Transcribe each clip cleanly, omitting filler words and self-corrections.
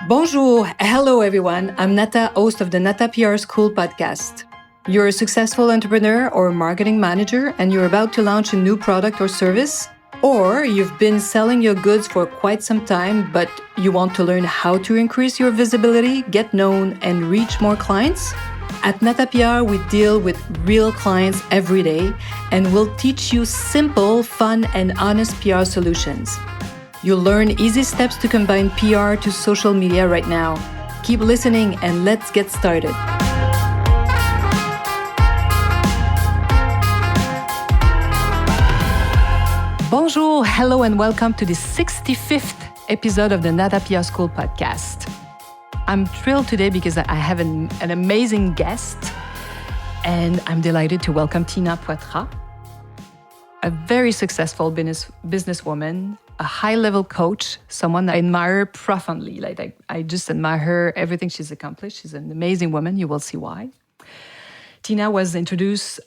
Bonjour, hello everyone. I'm Nata, host of the Nata PR School podcast. You're a successful entrepreneur or marketing manager and you're about to launch a new product or service, or you've been selling your goods for quite some time, but you want to learn how to increase your visibility, get known, and reach more clients? At Nata PR, we deal with real clients every day and we'll teach you simple, fun, and honest PR solutions. You'll learn easy steps to combine PR to social media right now. Keep listening and let's get started. Bonjour, hello, and welcome to the 65th episode of the Nata PR School podcast. I'm thrilled today because I have an amazing guest, and I'm delighted to welcome Tina Poitras, a very successful businesswoman, a high-level coach, someone I admire profoundly. I just admire everything she's accomplished. She's an amazing woman. You will see why. Tina was introduced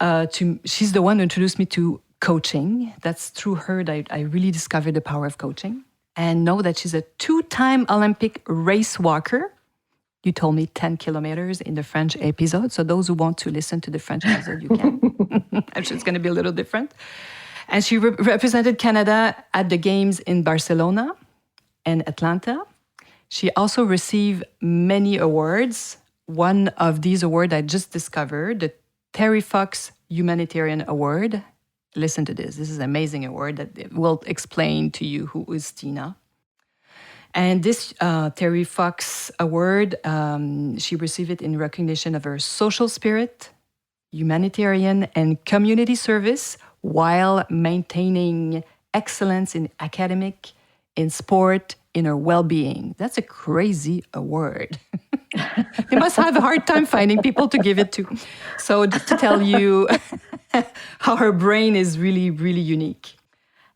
she's the one who introduced me to coaching. That's through her that I really discovered the power of coaching. And know that she's a 2-time Olympic race walker. You told me 10 kilometers in the French episode. So those who want to listen to the French episode, you can. I'm sure it's going to be a little different. And she represented Canada at the Games in Barcelona and Atlanta. She also received many awards. One of these awards I just discovered, the Terry Fox Humanitarian Award. Listen to this. This is an amazing award that will explain to you who is Tina. And this Terry Fox Award, she received it in recognition of her social spirit, humanitarian and community service, while maintaining excellence in academic, in sport, in her well-being. That's a crazy award. They must have a hard time finding people to give it to. So just to tell you how her brain is really, really unique.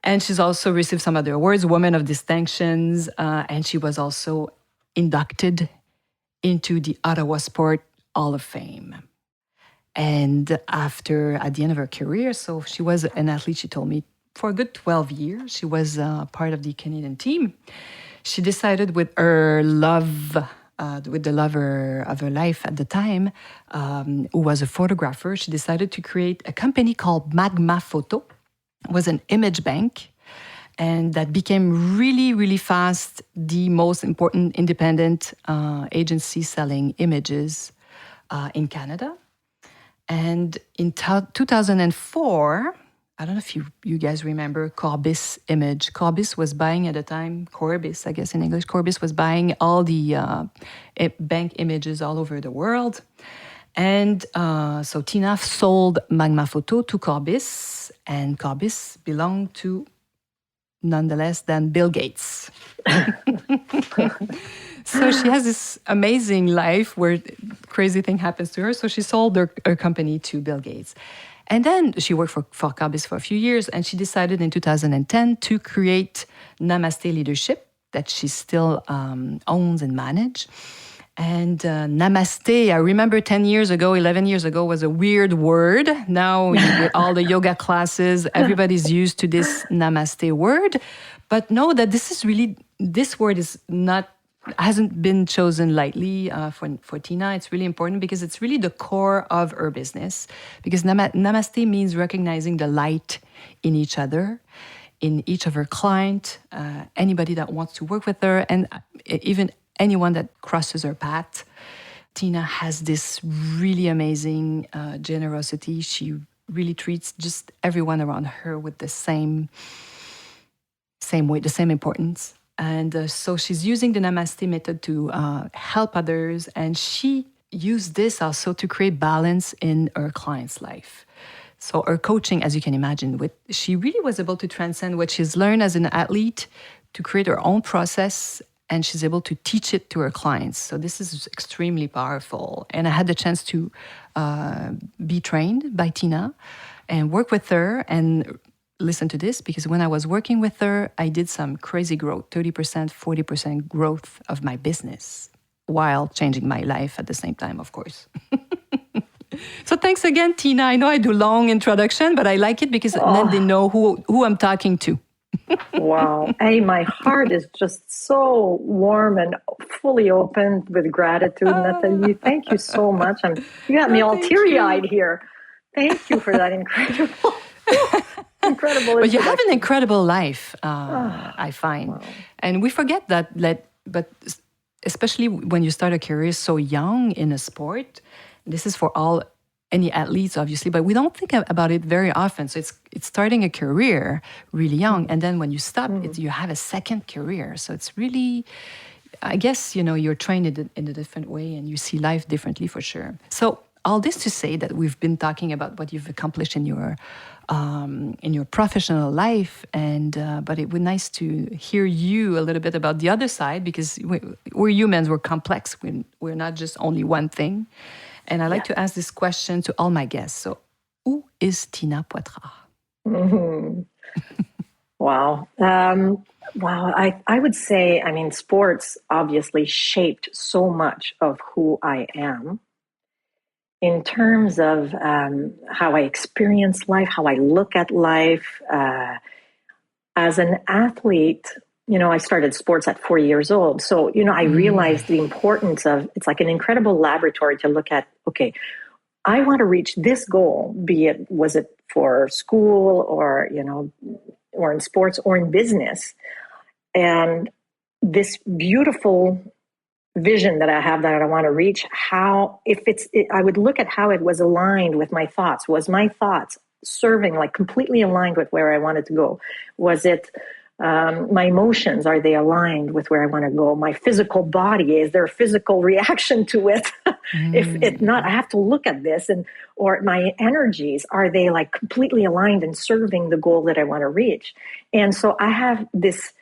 And she's also received some other awards, Woman of Distinctions, and she was also inducted into the Ottawa Sport Hall of Fame. And at the end of her career, so she was an athlete, she told me, for a good 12 years. She was part of the Canadian team. She decided with the lover of her life at the time, who was a photographer, she decided to create a company called Magma Photos. It was an image bank. And that became really, really fast the most important independent agency selling images in Canada. And in 2004, I don't know if you guys remember Corbis Image. Corbis was buying at the time, Corbis, I guess in English, Corbis was buying all the bank images all over the world. And so Tina sold Magma Photo to Corbis, and Corbis belonged to none less than Bill Gates. So she has this amazing life where crazy thing happens to her. So she sold her company to Bill Gates. And then she worked for Corbis for a few years, and she decided in 2010 to create Namasté Leadership that she still owns and manages. And Namasté, I remember 11 years ago, was a weird word. Now, with all the yoga classes, everybody's used to this Namasté word. But know that this word hasn't been chosen lightly for Tina. It's really important because it's really the core of her business. Because Namasté means recognizing the light in each other, in each of her clients, anybody that wants to work with her, and even anyone that crosses her path. Tina has this really amazing generosity. She really treats just everyone around her with the same way, the same importance. And so she's using the Namasté method to help others. And she used this also to create balance in her client's life. So her coaching, as you can imagine, she really was able to transcend what she's learned as an athlete to create her own process, and she's able to teach it to her clients. So this is extremely powerful. And I had the chance to be trained by Tina and work with her and listen to this, because when I was working with her, I did some crazy growth, 30%, 40% growth of my business while changing my life at the same time, of course. So thanks again, Tina. I know I do long introduction, but I like it because then they know who I'm talking to. Wow. Hey, my heart is just so warm and fully open with gratitude, Nathalie. Thank you so much. You got me Oh, all thank teary-eyed you. here. Thank you for that incredible But you have an introduction. incredible life, Oh, I find. wow. And we forget that, but especially when you start a career so young in a sport, this is for all any athletes, obviously, but we don't think about it very often. So it's starting a career really young, and then when you stop, you have a second career. So it's really, I guess, you're trained in a different way, and you see life differently for sure. So all this to say that we've been talking about what you've accomplished in your professional life, and but it would be nice to hear you a little bit about the other side, because we're humans, we're complex, we're not just only one thing. And I like Yeah. to ask this question to all my guests. So, who is Tina Poitras? Mm-hmm. Wow. Wow. I would say, I mean, sports obviously shaped so much of who I am in terms of how I experience life, how I look at life. As an athlete, I started sports at 4 years old. So, I realized the importance of it's like an incredible laboratory to look at, okay, I want to reach this goal, was it for school or, or in sports or in business. And this beautiful vision that I have that I want to reach, I would look at how it was aligned with my thoughts. Was my thoughts serving, like completely aligned with where I wanted to go? Was it my emotions, are they aligned with where I want to go? My physical body, is there a physical reaction to it? If it's not, I have to look at this. Or my energies, are they like completely aligned and serving the goal that I want to reach? And so I had this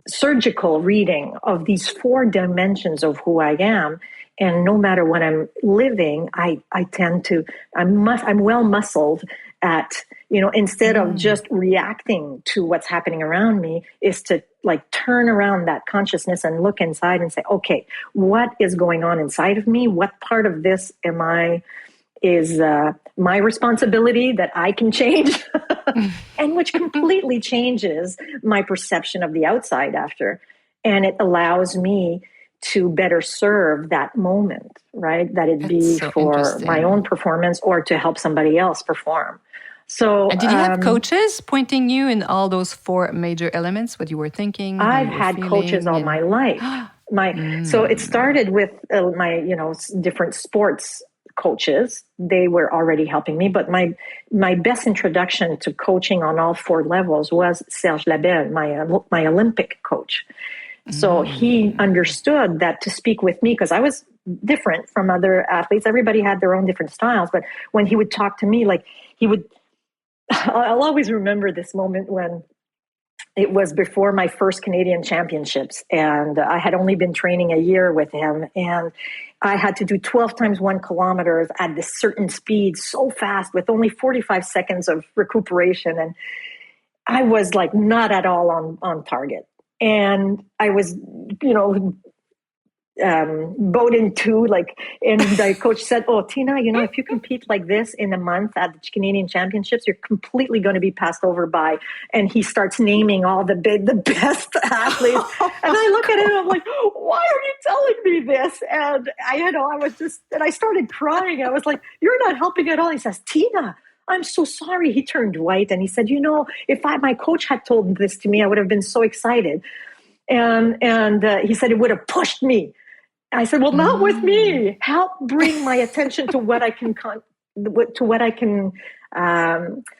surgical reading of these 4 dimensions of who I am. And no matter what I'm living, I'm well muscled at, instead of just reacting to what's happening around me, is to like turn around that consciousness and look inside and say, okay, what is going on inside of me? What part of this is my responsibility that I can change, and which completely changes my perception of the outside after. And it allows me to better serve that moment, right? That it That's be so for my own interesting. performance or to help somebody else perform. So And did you have coaches pointing you in all those 4 major elements, what you were thinking, how I've you were had coaches feeling? all my life. So it started with my, different sports coaches. They were already helping me, but my best introduction to coaching on all 4 levels was Serge Labelle, my Olympic coach. So he understood that to speak with me, because I was different from other athletes. Everybody had their own different styles, but when he would talk to me, like I'll always remember this moment when it was before my first Canadian championships, and I had only been training a year with him, and I had to do 12 times 1 kilometer at this certain speed so fast with only 45 seconds of recuperation. And I was like not at all on target. And I was, bowed into and the coach said, "Oh, Tina, if you compete like this in a month at the Canadian Championships, you're completely going to be passed over by." And he starts naming all the best athletes. And I look at him, I'm like, "Why are you telling me this?" And I started crying. I was like, "You're not helping at all." He says, "Tina, I'm so sorry." He turned white and he said, "If my coach had told this to me, I would have been so excited." And he said, "It would have pushed me." I said, "Well, not with me. Help bring my attention to what I can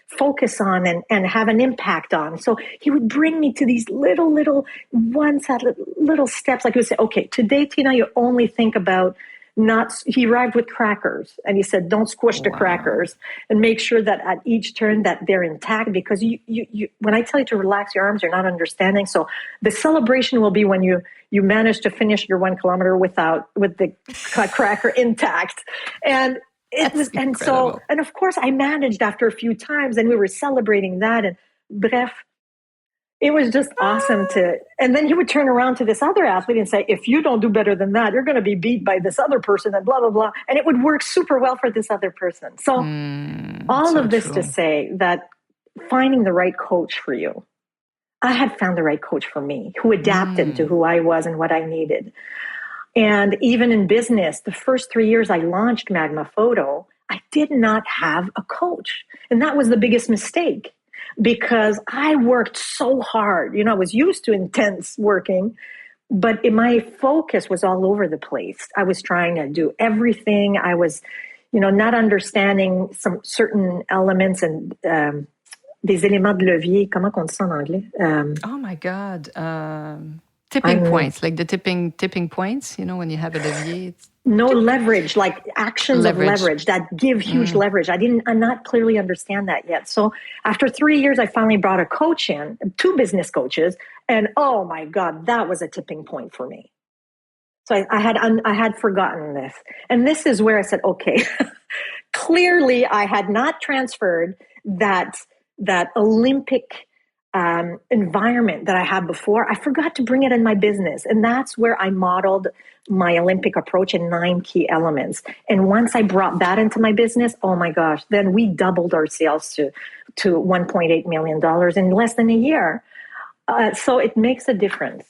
focus on and have an impact on." So he would bring me to these little ones at little steps. Like he would say, "Okay, today, Tina, you only think about not." He arrived with crackers and he said, "Don't squish the Wow. crackers, and make sure that at each turn that they're intact, because you when I tell you to relax your arms, you're not understanding. So the celebration will be when you manage to finish your 1 kilometer with the cracker intact." And it That's was, incredible. and of course I managed after a few times, and we were celebrating that. And bref, it was just awesome and then he would turn around to this other athlete and say, "If you don't do better than that, you're going to be beat by this other person," and blah, blah, blah. And it would work super well for this other person. So all So of this to true. say that finding the right coach for you I had found the right coach for me who adapted to who I was and what I needed. And even in business, the first 3 years I launched Magma Photo, I did not have a coach. And that was the biggest mistake because I worked so hard. I was used to intense working, but my focus was all over the place. I was trying to do everything. I was, not understanding some certain elements and des éléments de levier. Comment on dit ça en anglais? Oh my God. Tipping points, like the tipping points, when you have a levier. No leverage, like actions of leverage that give huge leverage. I'm not clearly understand that yet. So after 3 years, I finally brought a coach in, 2 business coaches, and oh my God, that was a tipping point for me. So I had forgotten this. And this is where I said, okay, clearly I had not transferred that Olympic environment that I had before. I forgot to bring it in my business. And that's where I modeled my Olympic approach in 9 key elements. And once I brought that into my business, oh my gosh, then we doubled our sales to $1.8 million in less than a year. So it makes a difference.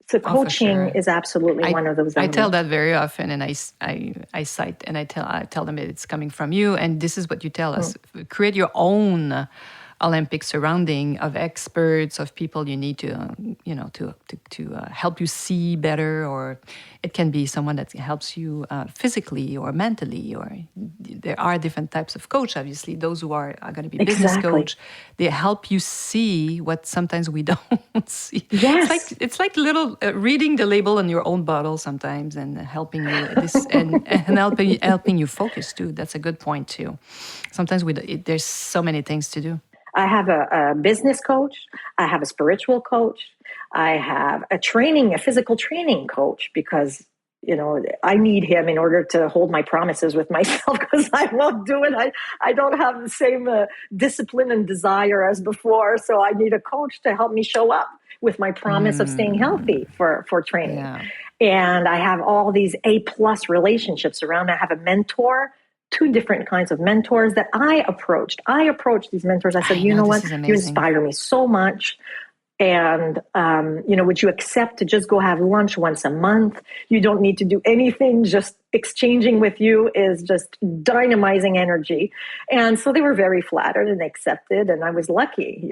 So coaching is absolutely one of those elements. I tell that very often, and I cite and I tell them it's coming from you. And this is what you tell us: create your own Olympic surrounding of experts, of people you need to help you see better, or it can be someone that helps you physically or mentally, or there are different types of coach. Obviously, those who are going to be business coach, they help you see what sometimes we don't see. Yes, it's like little reading the label on your own bottle sometimes, and helping you and helping you focus too. That's a good point too. Sometimes there's so many things to do. I have a business coach. I have a spiritual coach. I have a physical training coach because, I need him in order to hold my promises with myself because I won't do it. I don't have the same discipline and desire as before. So I need a coach to help me show up with my promise of staying healthy for training. Yeah. And I have all these A+ relationships around. I have a mentor. 2 different kinds of mentors that I approached. I approached these mentors. I said, you know what? You inspire me so much. And, would you accept to just go have lunch once a month? You don't need to do anything. Just exchanging with you is just dynamizing energy. And so they were very flattered and accepted. And I was lucky,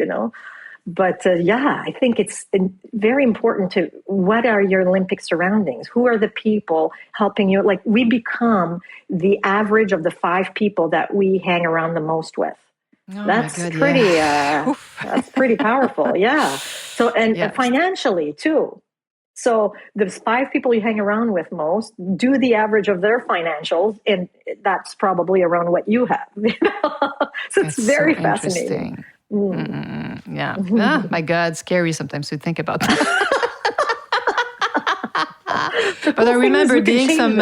But I think it's very important to what are your Olympic surroundings? Who are the people helping you? Like we become the average of the 5 people that we hang around the most with. Oh that's God, pretty. That's pretty powerful. Yeah. So and financially too. So the 5 people you hang around with most, do the average of their financials, and that's probably around what you have. So it's very fascinating. Yeah. Oh, my God, scary sometimes to think about that. But I remember doing some.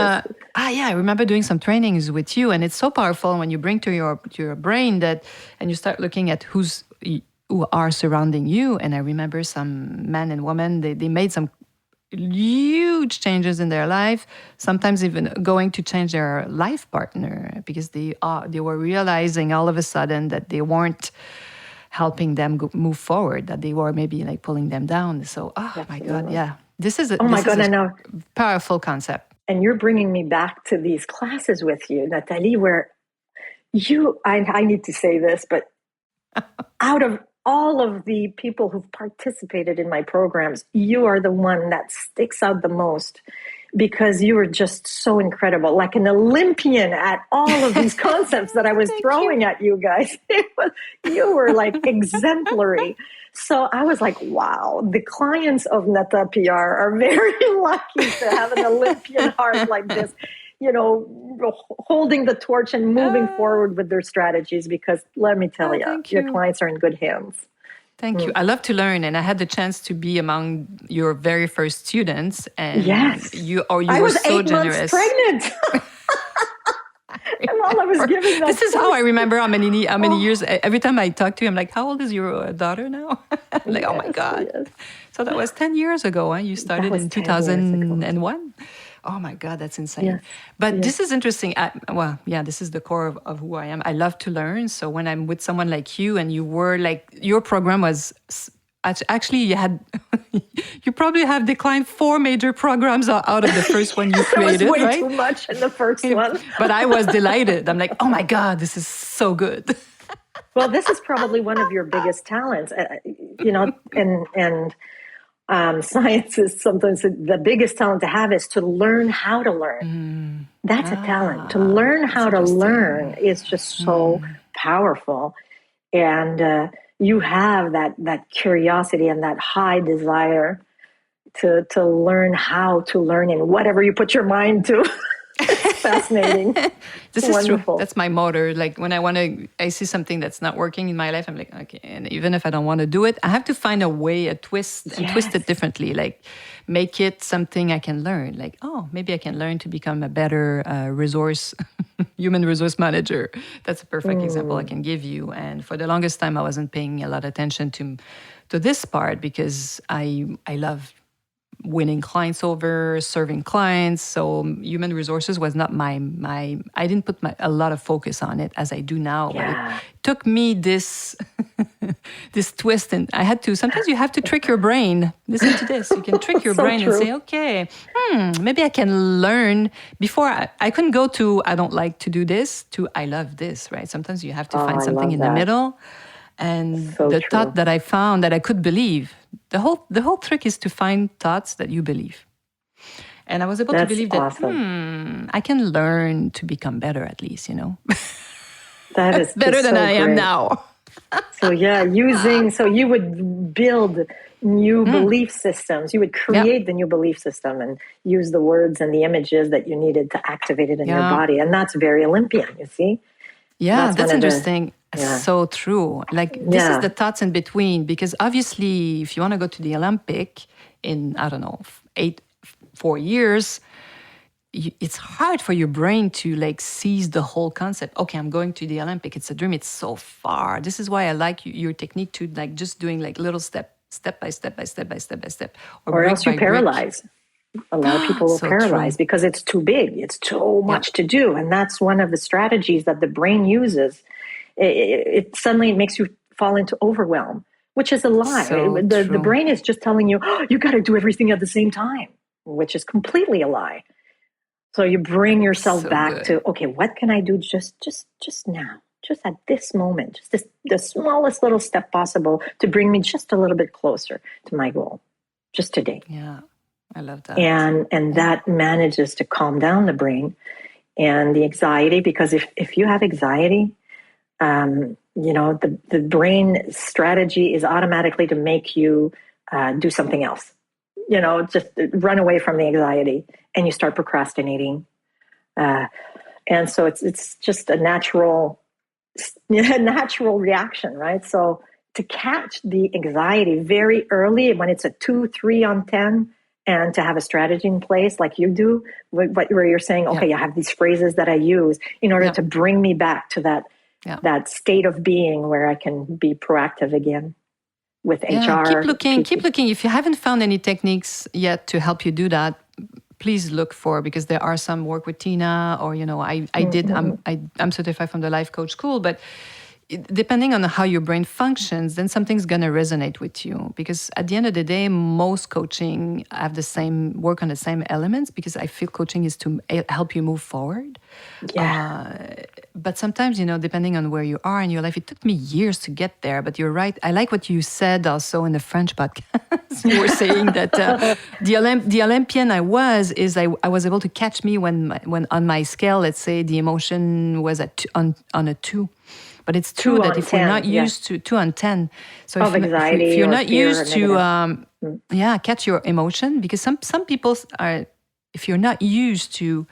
I remember doing some trainings with you, and it's so powerful when you bring to your brain that, and you start looking at who are surrounding you. And I remember some men and women. They made some huge changes in their life. Sometimes even going to change their life partner because they were realizing all of a sudden that they weren't helping them move forward, that they were maybe like pulling them down. So, my God, yeah. This is a powerful concept. And you're bringing me back to these classes with you, Nathalie, where I need to say this, but out of all of the people who've participated in my programs, you are the one that sticks out the most because you were just so incredible, like an Olympian at all of these concepts that I was throwing at you guys. You were like exemplary. So I was like, wow, the clients of Nata PR are very lucky to have an Olympian heart like this, holding the torch and moving forward with their strategies, because let me tell you, your clients are in good hands. Thank you. I love to learn, and I had the chance to be among your very first students. And you were so generous. I was 8 months pregnant. And while I was giving that, this is how I remember how many years. Every time I talk to you, I'm like, "How old is your daughter now?" Like, oh my God! Yes. So that was 10 years ago. Huh? You started in 2001. Oh my God, that's insane. Yes. But this is interesting. This is the core of who I am. I love to learn. So when I'm with someone like you, and you were like, your program was Actually, you probably have declined 4 major programs out of the first one you created, It was way right? too much in the first one. But I was delighted. I'm like, oh my God, this is so good. Well, this is probably one of your biggest talents, and science is sometimes the biggest talent to have is to learn how to learn. That's a talent. To learn That's how to learn interesting. is just so powerful. And you have that curiosity and that high desire to learn how to learn in whatever you put your mind to. It's fascinating. This is true. Wonderful. That's my motor. Like when I see something that's not working in my life, I'm like, okay. And even if I don't want to do it, I have to find a way, a twist, and twist it differently. Like make it something I can learn. Like, oh, maybe I can learn to become a better human resource manager. That's a perfect example I can give you. And for the longest time, I wasn't paying a lot of attention to this part because I love winning clients over, serving clients. So human resources was not my I didn't put a lot of focus on it as I do now. Yeah. But it took me this twist, and I had to, sometimes you have to trick your brain. Listen to this. You can trick your So brain true. and say, okay, maybe I can learn. Before I couldn't go to I don't like to do this to I love this, right? Sometimes you have to find I something love in the that. middle. And So the true. thought that I found that I could believe, the whole trick is to find thoughts that you believe. And I was able to believe that awesome. I can learn to become better at least, That is better just than so I am great. now. So you would build new belief systems. You would create the new belief system and use the words and the images that you needed to activate it in your body. And that's very Olympian, you see? Yeah, that's one of the- interesting. So true. Like this is the thoughts in between, because obviously if you want to go to the Olympic in, I don't know, 4 years, it's hard for your brain to like seize the whole concept. Okay, I'm going to the Olympic. It's a dream. It's so far. This is why I like your technique to like just doing like little step by step. Or else you paralyze. A lot of people will So paralyze true. because it's too big. It's too much to do. And that's one of the strategies that the brain uses. It suddenly makes you fall into overwhelm, which is a lie. So The true. brain is just telling you, oh, you got to do everything at the same time, which is completely a lie. So you bring yourself back to, okay, what can I do just now, just at this moment, just the smallest little step possible to bring me just a little bit closer to my goal, just today. Yeah, I love that. And that manages to calm down the brain and the anxiety, because if you have anxiety, the brain strategy is automatically to make you do something else. Just run away from the anxiety, and you start procrastinating. And so it's just a natural reaction, right? So to catch the anxiety very early, when it's a 2, 3 on 10, and to have a strategy in place like you do, where you're saying, okay, I have these phrases that I use in order to bring me back to that state of being where I can be proactive again with HR. Keep looking. If you haven't found any techniques yet to help you do that, please look for, because there are some work with Tina, or I'm certified from the Life Coach School, but depending on how your brain functions, then something's going to resonate with you. Because at the end of the day, most coaching have work on the same elements, because I feel coaching is to help you move forward. But sometimes, depending on where you are in your life, it took me years to get there. But you're right. I like what you said also in the French podcast. You were saying that the Olympian I was able to catch me when on my scale, let's say the emotion was on a 2. But it's true that if we're not used to 2 on 10, so if you're not used to catch your emotion, because some people are, if you're not used to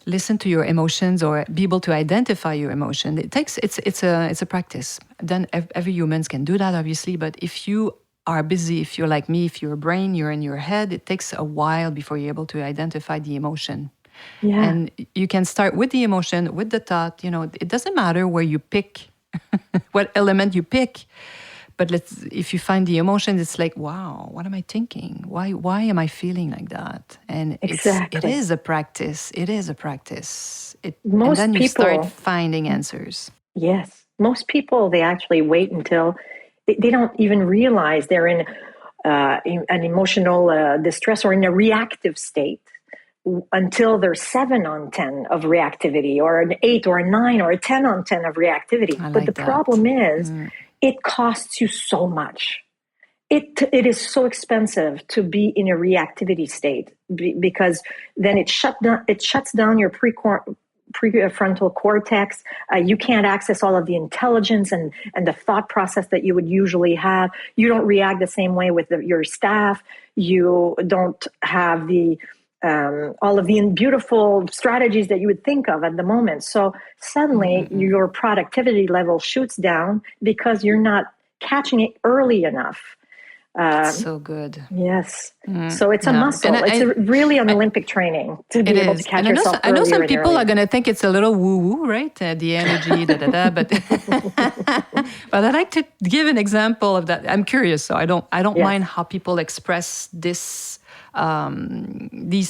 listen to your emotions or be able to identify your emotion, it's a practice. Then every human can do that, obviously. But if you are busy, if you're like me, if your brain, you're in your head, it takes a while before you're able to identify the emotion. Yeah. And you can start with the emotion, with the thought. It doesn't matter where you pick, what element you pick. But if you find the emotion, it's like, wow, what am I thinking? Why am I feeling like that? And it is a practice. It is a practice. And then you start finding answers. Yes. Most people, they actually wait until they don't even realize they're in an emotional distress or in a reactive state until they're 7 on 10 of reactivity, or an 8 or a 9 or a 10 on 10 of reactivity. I But like the that. problem is it costs you so much. It is so expensive to be in a reactivity state because then it shuts down your prefrontal cortex. You can't access all of the intelligence and the thought process that you would usually have. You don't react the same way with your staff. You don't have the all of the beautiful strategies that you would think of at the moment. So suddenly your productivity level shoots down because you're not catching it early enough. That's so good. Yes. So it's a muscle. And it's really an Olympic training to be able to catch yourself I know earlier some and people earlier. are going to think it's a little woo-woo, right? The energy, but but I like to give an example of that. I'm curious, so I don't mind how people express these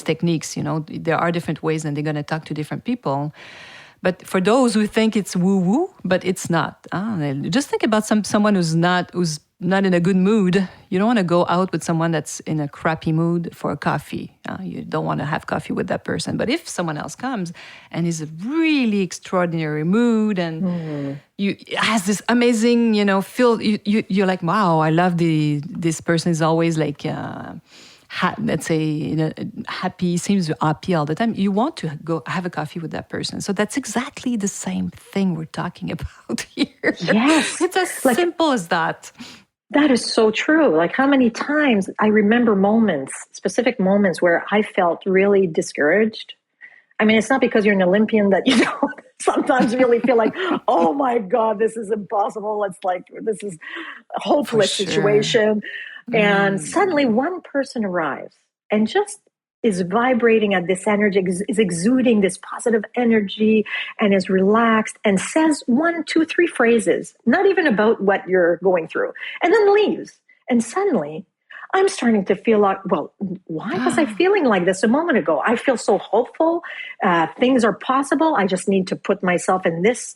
techniques. You know, there are different ways, and they're going to talk to different people. But for those who think it's woo-woo, but it's not. Just think about someone who's not in a good mood. You don't want to go out with someone that's in a crappy mood for a coffee. You don't want to have coffee with that person. But if someone else comes and is a really extraordinary mood and has this amazing, feel, you're like, wow, I love this person is always like, let's say, happy, seems happy all the time. You want to go have a coffee with that person. So that's exactly the same thing we're talking about here. Yes. It's as simple as that. That is so true. Like, how many times I remember specific moments where I felt really discouraged. I mean, it's not because you're an Olympian that you don't sometimes really feel like, oh my God, this is impossible. It's like, this is a hopeless situation. And suddenly one person arrives and just is vibrating at this energy, is exuding this positive energy, and is relaxed and says 1, 2, 3 phrases, not even about what you're going through, and then leaves. And suddenly I'm starting to feel like, well, why was I feeling like this a moment ago? I feel so hopeful. Things are possible. I just need to put myself in this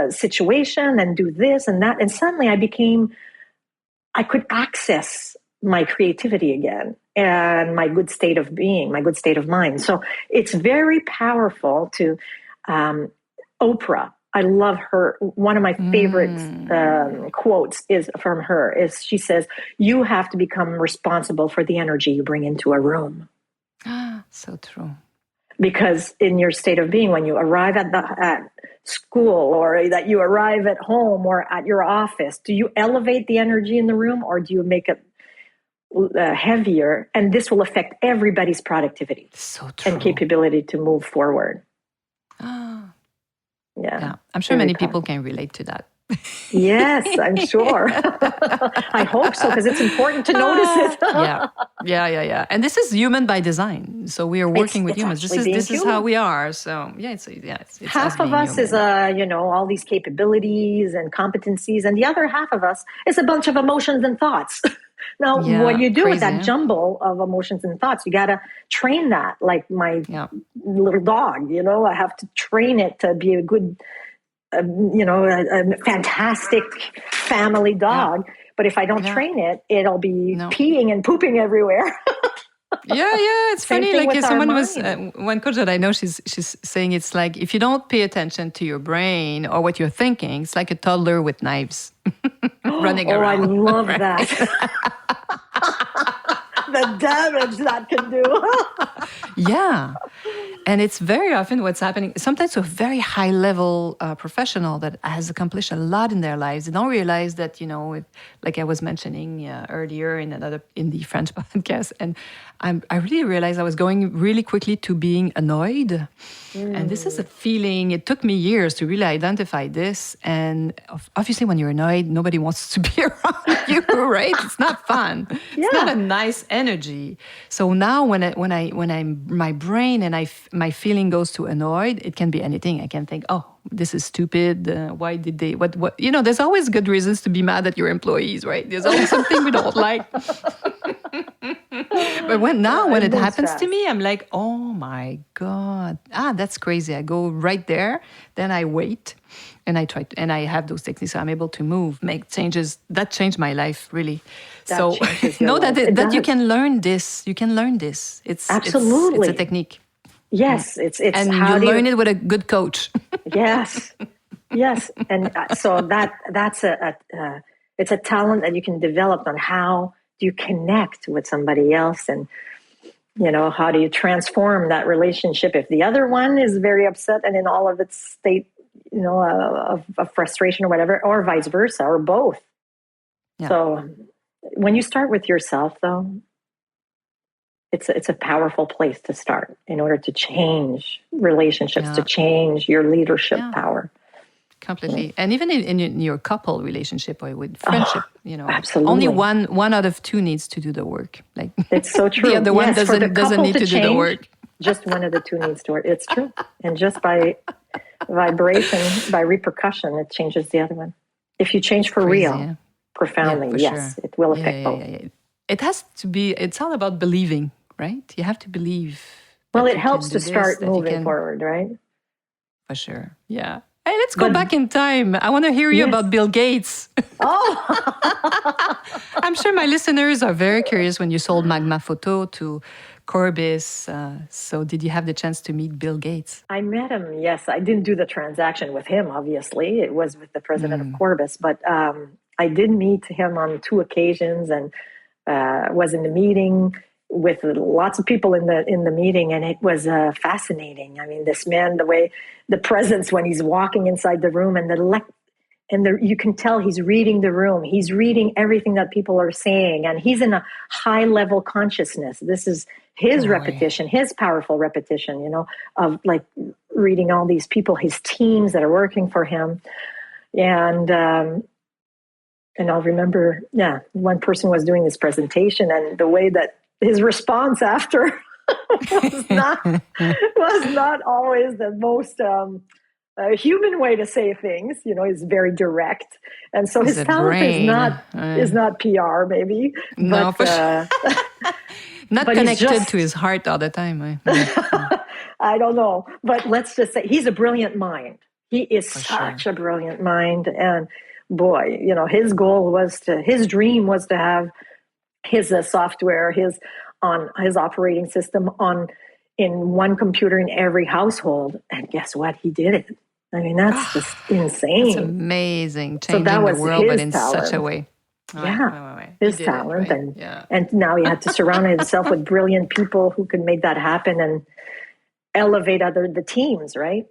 situation and do this and that. And suddenly I could access my creativity again and my good state of being, my good state of mind. So it's very powerful to Oprah. I love her. One of my favorite quotes is from her. She says, "You have to become responsible for the energy you bring into a room." So true. Because in your state of being, when you arrive at school, or that you arrive at home or at your office, do you elevate the energy in the room, or do you make it heavier? And this will affect everybody's productivity and capability to move forward. Yeah, I'm sure many people can relate to that. Yes, I'm sure. I hope so, because it's important to notice it. Yeah. And this is human by design. So we are working with humans. This is how we are. So it's half of us human. Is all these capabilities and competencies, and the other half of us is a bunch of emotions and thoughts. Now, what you do with that jumble of emotions and thoughts, you got to train that, like my little dog. I have to train it to be a good, a fantastic family dog. But if I don't train it, it'll be peeing and pooping everywhere. It's funny. Like someone was one coach that I know, she's saying it's like, if you don't pay attention to your brain or what you're thinking, it's like a toddler with knives running around. I love that. The damage that can do. And it's very often what's happening. Sometimes to a very high level professional that has accomplished a lot in their lives, they don't realize that, like I was mentioning earlier in the French podcast, and I really realized I was going really quickly to being annoyed. And this is a feeling, it took me years to really identify this. And obviously when you're annoyed, nobody wants to be around you, right? It's not fun. It's not a nice energy. So now when my brain and my feeling goes to annoyed, it can be anything. I can think, oh, this is stupid. Why did they, what, there's always good reasons to be mad at your employees, right? There's always something we don't like. But when it happens to me, I'm like, oh my God, that's crazy. I go right there. Then I wait. And I try, and I have those techniques. So I'm able to move, make changes. That changed my life, really. That So changes your know life. that you can learn this. You can learn this. Absolutely. It's a technique. Yes, it's And how you do learn it with a good coach. Yes, yes, and so that's it's a talent that you can develop on how do you connect with somebody else, and how do you transform that relationship if the other one is very upset and in all of its state, of frustration or whatever, or vice versa, or both. Yeah. So when you start with yourself, though, it's a powerful place to start in order to change relationships, to change your leadership power. Completely. And even in your couple relationship or with friendship, absolutely. only one out of two needs to do the work. Like it's so true. The other one doesn't need to do the work. Just one of the two needs to work. It's true. And just by vibration, by repercussion, it changes the other one. If you change for crazy, real, profoundly, yes, sure. it will affect both. It has to be, it's all about believing, right? You have to believe. Well, it helps to start moving forward, right? For sure. Yeah. Hey, let's go back in time. I want to hear you about Bill Gates. Oh! I'm sure my listeners are very curious when you sold Magma Photo to Corbis. So did you have the chance to meet Bill Gates? I met him, yes. I didn't do the transaction with him, obviously. It was with the president of Corbis. But I did meet him on 2 occasions and was in the meeting with lots of people in the meeting, and it was fascinating. I mean, this man, the presence when he's walking inside the room, and you can tell he's reading the room. He's reading everything that people are saying, and he's in a high level consciousness. This is his repetition, his powerful repetition, of like reading all these people, his teams that are working for him, and I'll remember, one person was doing this presentation, and the way that his response after was not always the most human way to say things. He's very direct, and so his talent is not PR, maybe. No, but, not but connected to his heart all the time. I don't know, but let's just say he's a brilliant mind. He is such a brilliant mind, and boy, his dream was to have his software, his operating system in one computer in every household. And guess what? He did it. I mean, that's just insane. It's amazing. Changing the world, but in talent. such a way. His talent. And now he had to surround himself with brilliant people who could make that happen and elevate the teams, right?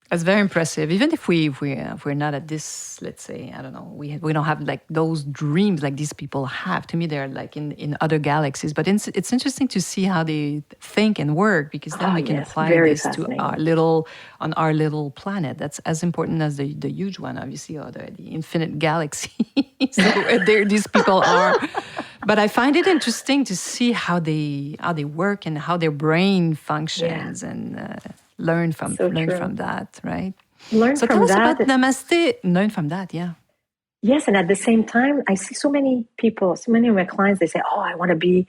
That's very impressive. Even if we're not at this, let's say, I don't know, we don't have like those dreams like these people have. To me, they're like in other galaxies. But it's interesting to see how they think and work, because then we can apply this to our little planet. That's as important as the huge one, obviously, or the infinite galaxy. There these people are. But I find it interesting to see how they work and how their brain functions and. Learn from that, right? Learn from that. So tell us about Namasté. Learn from that, yeah. Yes, and at the same time, I see so many people, so many of my clients, they say, oh, I want to be,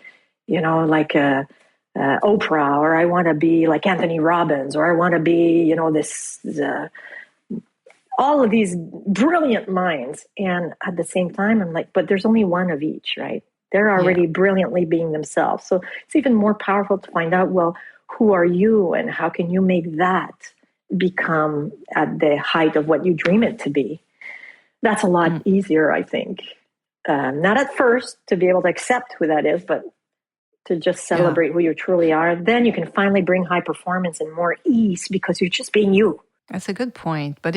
like Oprah, or I want to be like Anthony Robbins, or I want to be, all of these brilliant minds. And at the same time, I'm like, but there's only one of each, right? They're already brilliantly being themselves. So it's even more powerful to find out, well, who are you, and how can you make that become at the height of what you dream it to be? That's a lot easier, I think. Not at first to be able to accept who that is, but to just celebrate who you truly are. Then you can finally bring high performance and more ease because you're just being you. That's a good point, but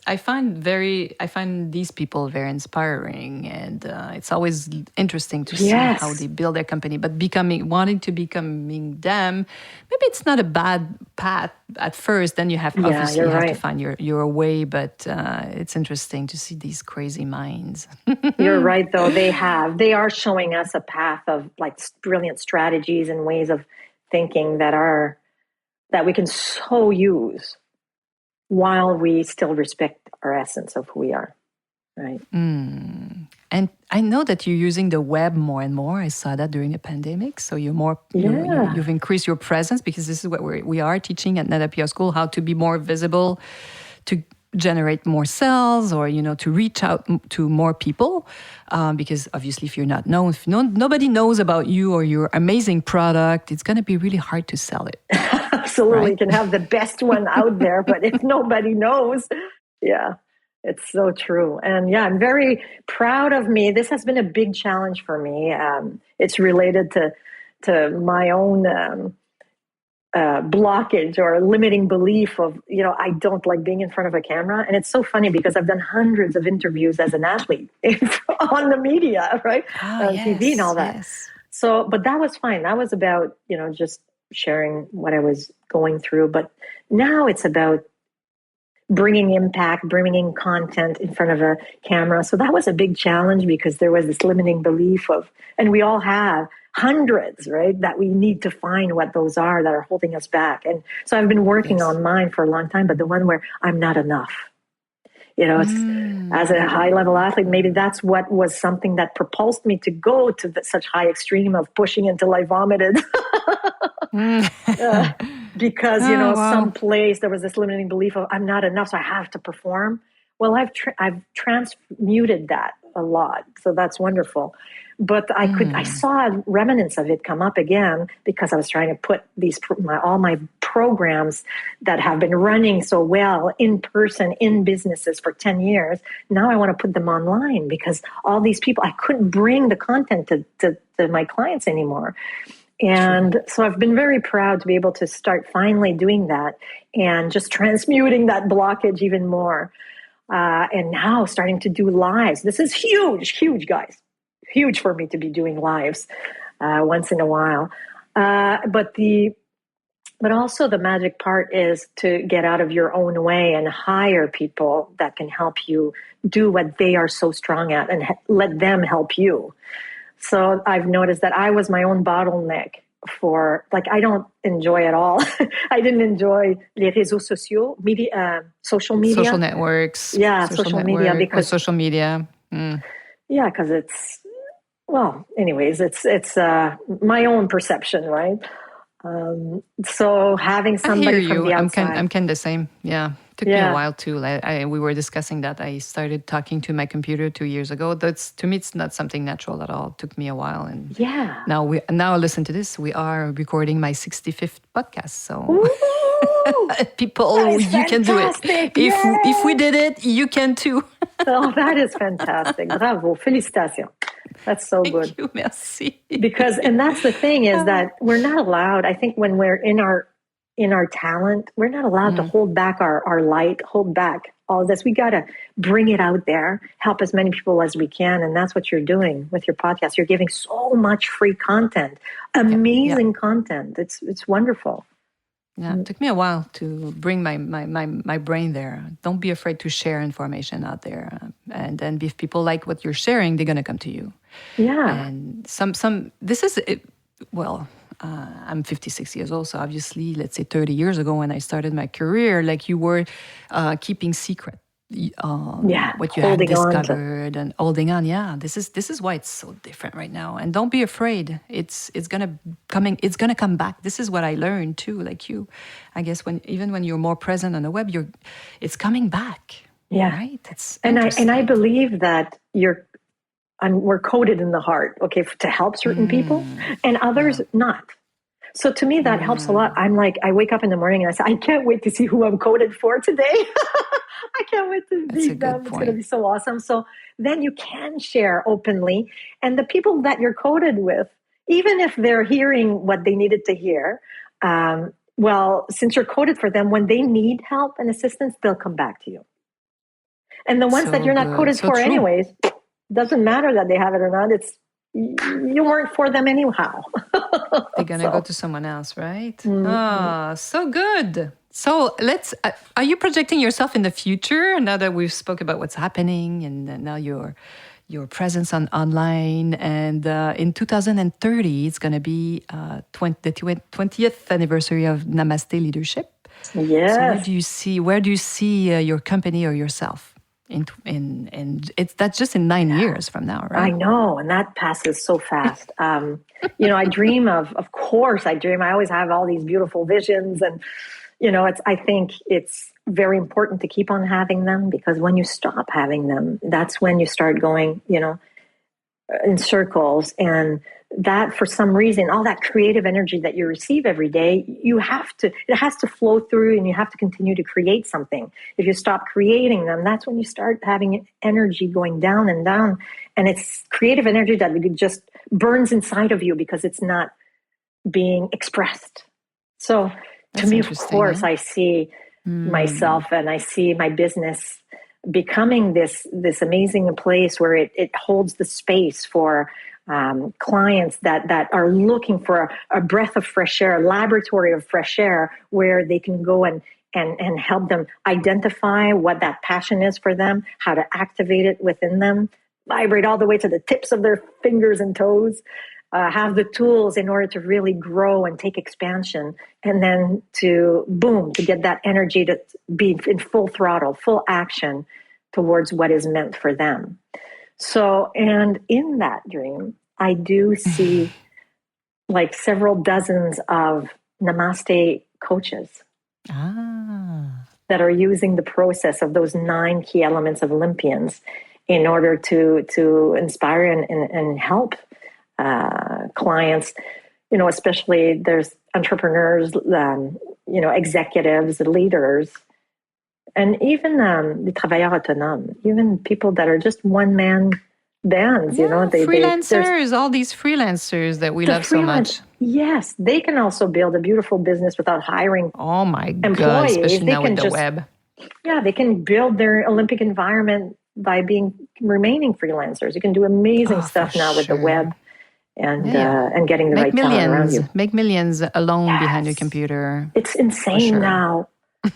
I find these people very inspiring, and it's always interesting to see how they build their company. But wanting to becoming them, maybe it's not a bad path at first. Then you have to find your way. But it's interesting to see these crazy minds. You're right, though. They are showing us a path of like brilliant strategies and ways of thinking that we can so use, while we still respect our essence of who we are, right? And I know that you're using the web more and more. I saw that during the pandemic. So you're more, you've increased your presence, because this is what we are teaching at Nata PR School, how to be more visible, to generate more sales or, to reach out to more people. Because obviously if you're not known, if nobody knows about you or your amazing product, it's going to be really hard to sell it. Absolutely. Right? You can have the best one out there, but if nobody knows, yeah, it's so true. And yeah, I'm very proud of me. This has been a big challenge for me. It's related to my own blockage or limiting belief of, I don't like being in front of a camera. And it's so funny because I've done hundreds of interviews as an athlete on the media, right? On TV and all that. Yes. So, but that was fine. That was about, just sharing what I was going through. But now it's about bringing impact, bringing content in front of a camera. So that was a big challenge because there was this limiting belief of, and we all have hundreds, right, that we need to find what those are that are holding us back. And so I've been working on mine for a long time, but the one where I'm not enough. It's as a high level athlete, maybe that's what was something that propulsed me to go to such high extreme of pushing until I vomited. Because, some place there was this limiting belief of I'm not enough, so I have to perform. Well, I've transmuted that a lot. So that's wonderful. But I saw remnants of it come up again because I was trying to put all my programs that have been running so well in person, in businesses for 10 years. Now I want to put them online because all these people, I couldn't bring the content to my clients anymore. And so I've been very proud to be able to start finally doing that and just transmuting that blockage even more. And now starting to do lives. This is huge, guys. Huge for me to be doing lives once in a while. But also the magic part is to get out of your own way and hire people that can help you do what they are so strong at and let them help you. So I've noticed that I was my own bottleneck I don't enjoy at all. I didn't enjoy les réseaux sociaux, social media. Social networks. Yeah, social media. Because social media. Yeah, because anyways, it's my own perception, right? So having somebody from the outside. I'm kind of the same. Yeah. Took me a while too. We were discussing that. I started talking to my computer 2 years ago. To me, it's not something natural at all. It took me a while, and now listen to this. We are recording my 65th podcast. So people, you can do it. If we did it, you can too. Oh, that is fantastic! Bravo, félicitations. That's so good. Thank you, merci. And that's the thing is that we're not allowed. I think when we're in our talent, we're not allowed to hold back our light, hold back all this. We got to bring it out there, help as many people as we can. And that's what you're doing with your podcast. You're giving so much free content, amazing content. It's wonderful. Yeah, it took me a while to bring my brain there. Don't be afraid to share information out there. And then if people like what you're sharing, they're going to come to you. Yeah. And I'm 56 years old, so obviously, let's say 30 years ago when I started my career, like you were keeping secret what you had discovered and holding on. Yeah, this is why it's so different right now. And don't be afraid. It's gonna come back. This is what I learned too. Like you, I guess even when you're more present on the web, it's coming back. Yeah, right. And I believe that we're coded in the heart, okay, to help certain people and others not. So to me, that helps a lot. I'm like, I wake up in the morning and I say, I can't wait to see who I'm coded for today. I can't wait to meet them. It's going to be so awesome. So then you can share openly. And the people that you're coded with, even if they're hearing what they needed to hear, since you're coded for them, when they need help and assistance, they'll come back to you. And the ones that you're not coded for anyways, doesn't matter that they have it or not. You weren't for them anyhow. They're going to go to someone else, right? Mm-hmm. So good. So are you projecting yourself in the future now that we've spoke about what's happening and now your presence online and in 2030, it's going to be the 20th anniversary of Namasté Leadership. Yes. So where do you see your company or yourself? That's just in 9 years from now, right? I know, and that passes so fast. I dream of course I dream. I always have all these beautiful visions, and I think it's very important to keep on having them, because when you stop having them, that's when you start going, in circles. And that, for some reason, all that creative energy that you receive every day, it has to flow through, and you have to continue to create something. If you stop creating them, that's when you start having energy going down and down. And it's creative energy that just burns inside of you because it's not being expressed. So to me, of course, I see myself and I see my business becoming this amazing place where it holds the space for clients that are looking for a breath of fresh air, a laboratory of fresh air, where they can go and help them identify what that passion is for them, how to activate it within them, vibrate all the way to the tips of their fingers and toes, have the tools in order to really grow and take expansion, and then to get that energy to be in full throttle, full action towards what is meant for them. So, and in that dream, I do see like several dozens of Namasté coaches that are using the process of those 9 key elements of Olympians in order to inspire and help clients, especially there's entrepreneurs, executives, leaders, and even the travailleurs autonomes, even people that are just one-man bands, freelancers, all these freelancers that we love so much. Yes, they can also build a beautiful business without hiring employees. God, especially now with the web. Yeah, they can build their Olympic environment by remaining freelancers. You can do amazing stuff now with the web. And getting the right talent around you. Make millions alone behind your computer. It's insane now.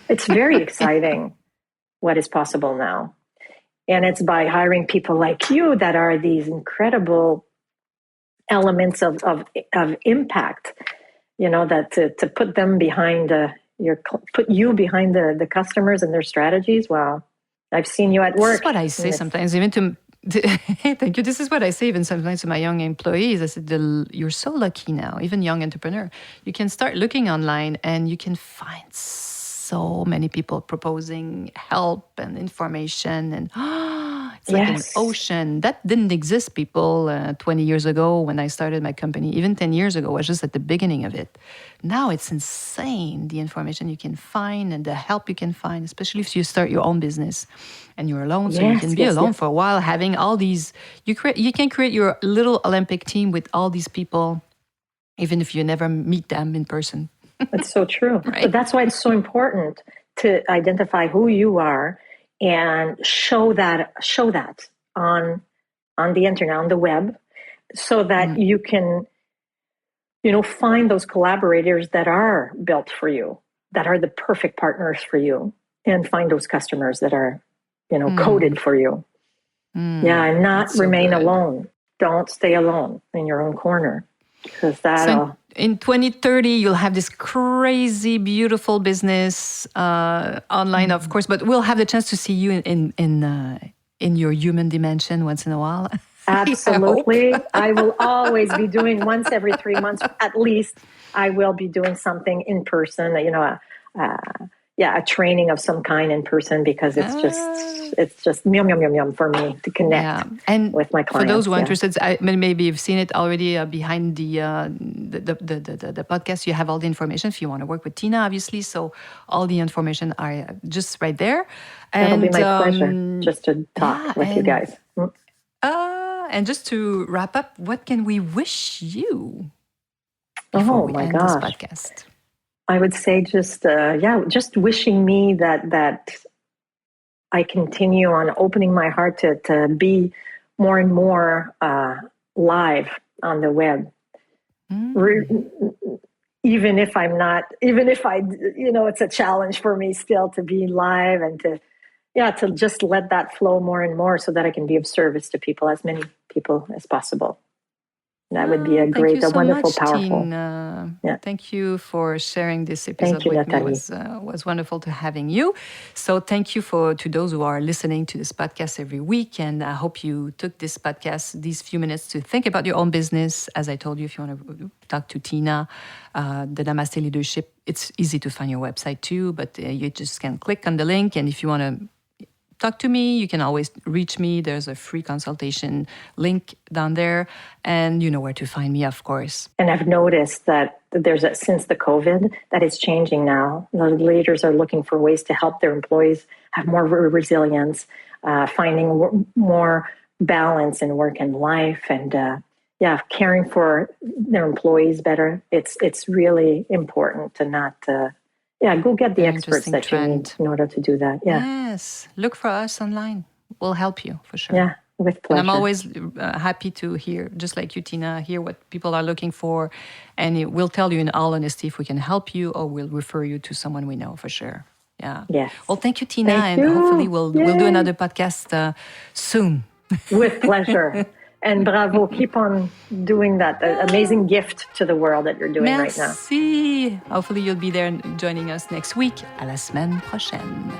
It's very exciting what is possible now. And it's by hiring people like you that are these incredible elements of impact, that to put them behind put you behind the customers and their strategies. Wow. I've seen you at work. That's what I say sometimes, even to thank you. This is what I say even sometimes to my young employees. I said, you're so lucky now, even young entrepreneur. You can start looking online and you can find so many people proposing help and information. And it's like an ocean. That didn't exist, people, 20 years ago when I started my company. Even 10 years ago, I was just at the beginning of it. Now it's insane, the information you can find and the help you can find, especially if you start your own business and you're alone. So you can be alone for a while, having all these, you can create your little Olympic team with all these people, even if you never meet them in person. That's so true. Right? But that's why it's so important to identify who you are and show that on the internet, on the web, so that you can, find those collaborators that are built for you, that are the perfect partners for you, and find those customers that are, coded for you. And not remain alone. Don't stay alone in your own corner, because that'll... In 2030, you'll have this crazy, beautiful business online, of course, but we'll have the chance to see you in your human dimension once in a while. Absolutely. I will always be doing once every 3 months, at least. I will be doing something in person, a training of some kind in person, because it's just yum for me to connect with my clients. For those who are interested, maybe you've seen it already behind the podcast. You have all the information if you want to work with Tina, obviously. So all the information are just right there. It'll be my pleasure just to talk with you guys. And just to wrap up, what can we wish you before we end this podcast? I would say just wishing me that I continue on opening my heart to be more and more live on the web. Even if it's a challenge for me still to be live and to just let that flow more and more, so that I can be of service to people, as many people as possible. That would be a wonderful, powerful. Tina. Thank you for sharing this episode Thank you, with Nathalie. me. It was wonderful to having you. So thank you to those who are listening to this podcast every week. And I hope you took this podcast, these few minutes, to think about your own business. As I told you, if you want to talk to Tina, the Namasté Leadership, it's easy to find your website too, but you just can click on the link. And if you want to talk to me, you can always reach me. There's a free consultation link down there, and you know where to find me, of course. And I've noticed that since the COVID, that it's changing now. The leaders are looking for ways to help their employees have more resilience, finding more balance in work and life, and caring for their employees better. It's really important to not. Go get the experts that you need in order to do that. Yeah. Yes. Look for us online. We'll help you for sure. Yeah, with pleasure. And I'm always happy to hear, just like you, Tina, hear what people are looking for. And we'll tell you in all honesty if we can help you, or we'll refer you to someone we know for sure. Yeah. Yes. Well, thank you, Tina. And hopefully we'll do another podcast soon. With pleasure. And bravo, keep on doing that amazing gift to the world that you're doing right now. Merci. Hopefully you'll be there joining us next week. À la semaine prochaine.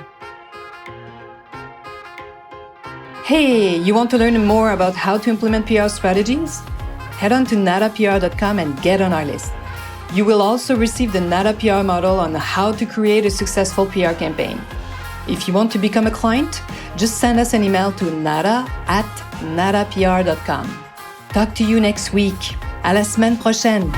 Hey, you want to learn more about how to implement PR strategies? Head on to natapr.com and get on our list. You will also receive the Nata PR model on how to create a successful PR campaign. If you want to become a client, just send us an email to nata@natapr.com. Talk to you next week. À la semaine prochaine.